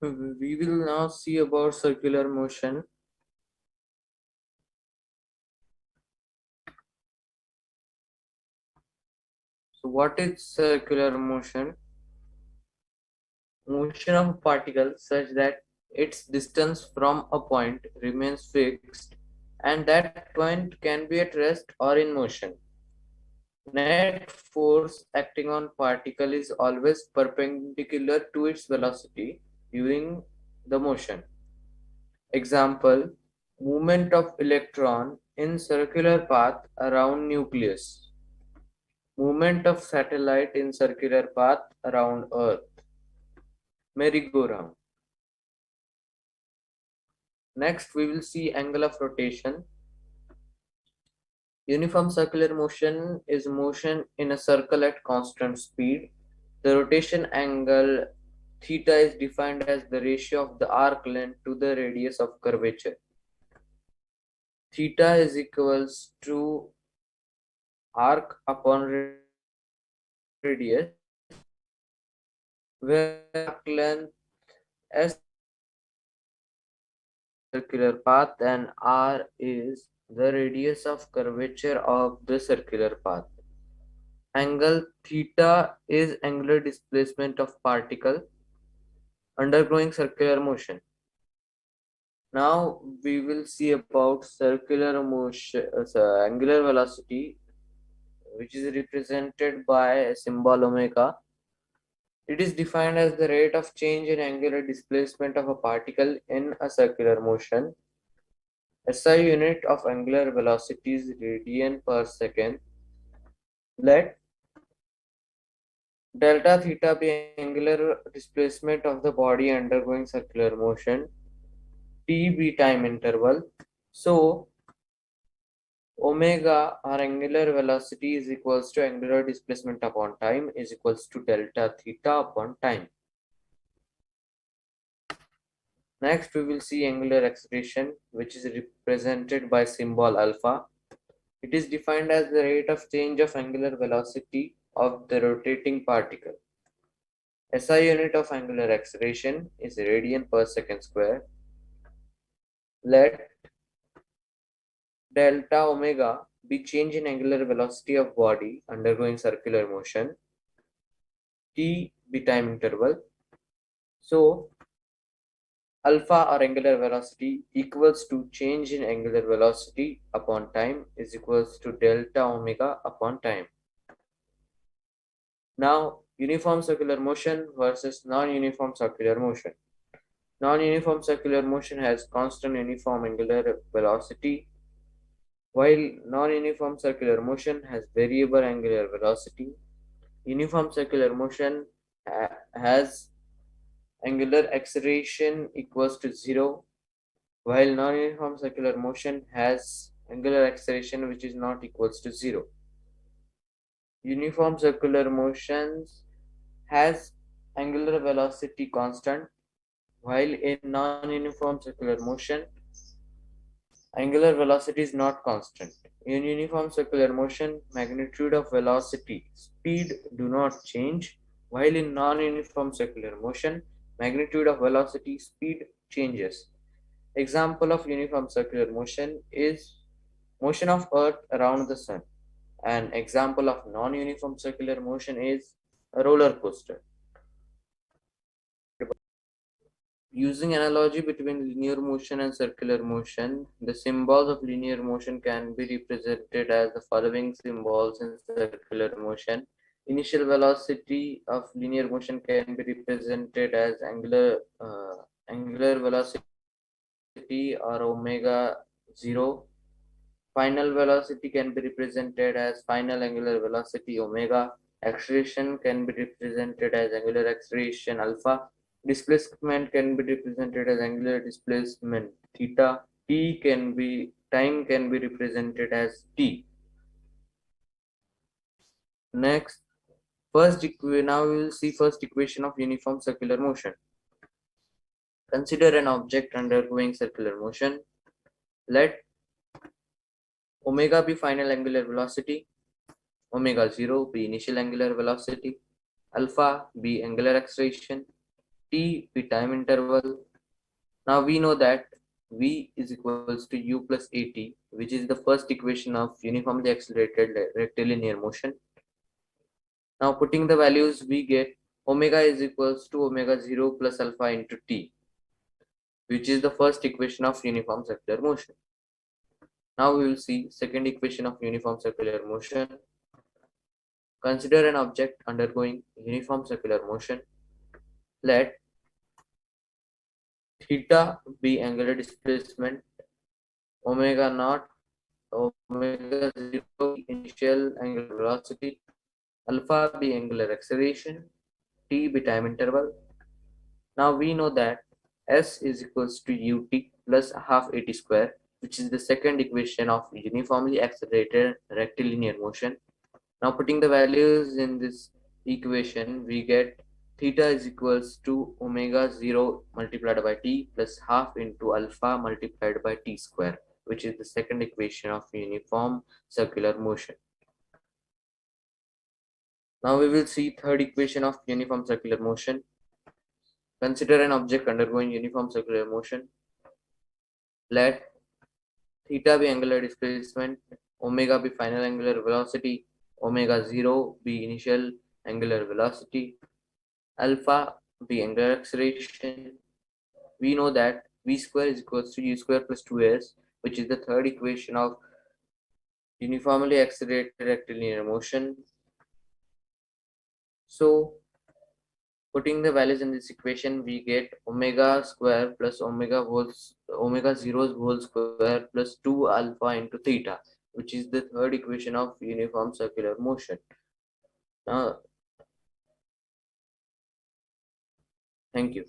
We will now see about circular motion. So what is circular motion? Motion of a particle such that its distance from a point remains fixed and that point can be at rest or in motion. Net force acting on particle is always perpendicular to its velocity during the motion. Example, movement of electron in circular path around nucleus. Movement of satellite in circular path around Earth. Merry-go-round. Next, we will see angle of rotation. Uniform circular motion is motion in a circle at constant speed. The rotation angle theta is defined as the ratio of the arc length to the radius of curvature. Theta is equals to arc upon radius, where arc length S circular path and R is the radius of curvature of the circular path. Angle theta is angular displacement of particle undergoing circular motion. Now we will see about circular motion, angular velocity, which is represented by a symbol omega. It is defined as the rate of change in angular displacement of a particle in a circular motion. SI unit of angular velocity is radian per second. Let delta theta be angular displacement of the body undergoing circular motion. T be time interval. So omega or angular velocity is equals to angular displacement upon time is equals to delta theta upon time. Next, we will see angular acceleration, which is represented by symbol alpha. It is defined as the rate of change of angular velocity of the rotating particle. SI unit of angular acceleration is radian per second square. Let delta omega be change in angular velocity of body undergoing circular motion. T be time interval. So alpha or angular velocity equals to change in angular velocity upon time is equals to delta omega upon time. Now, uniform circular motion versus non-uniform circular motion. Non-uniform circular motion has constant uniform angular velocity, while non-uniform circular motion has variable angular velocity. Uniform circular motion has angular acceleration equals to 0, while non-uniform circular motion has angular acceleration which is not equals to 0. Uniform circular motions has angular velocity constant, while in non-uniform circular motion angular velocity is not constant. In uniform circular motion, magnitude of velocity, speed do not change, while in non-uniform circular motion, magnitude of velocity, speed changes. Example of uniform circular motion is motion of Earth around the Sun. An example of non-uniform circular motion is a roller coaster. Using analogy between linear motion and circular motion, the symbols of linear motion can be represented as the following symbols in circular motion. Initial velocity of linear motion can be represented as angular velocity or omega 0. Final velocity can be represented as final angular velocity omega. Acceleration can be represented as angular acceleration alpha. Displacement can be represented as angular displacement theta. Time can be represented as t. Next, now we will see first equation of uniform circular motion. Consider an object undergoing circular motion. Let omega be final angular velocity, omega 0 be initial angular velocity, alpha be angular acceleration, T be time interval. Now we know that V is equals to U plus AT, which is the first equation of uniformly accelerated rectilinear motion. Now putting the values, we get omega is equals to omega 0 plus alpha into T, which is the first equation of uniform circular motion. Now we will see second equation of uniform circular motion. Consider an object undergoing uniform circular motion. Let theta be angular displacement, omega naught, omega 0 initial angular velocity, alpha be angular acceleration, t be time interval. Now we know that S is equals to ut plus half at square, which is the second equation of uniformly accelerated rectilinear motion. Now putting the values in this equation, we get theta is equals to omega 0 multiplied by t plus half into alpha multiplied by t square, which is the second equation of uniform circular motion. Now we will see third equation of uniform circular motion. Consider an object undergoing uniform circular motion. Let theta be angular displacement, omega be final angular velocity, omega 0 be initial angular velocity, alpha be angular acceleration. We know that v square is equals to u square plus 2s, which is the third equation of uniformly accelerated rectilinear motion. So putting the values in this equation, we get omega square plus omega zeros whole square plus 2 alpha into theta, which is the third equation of uniform circular motion. Now, thank you.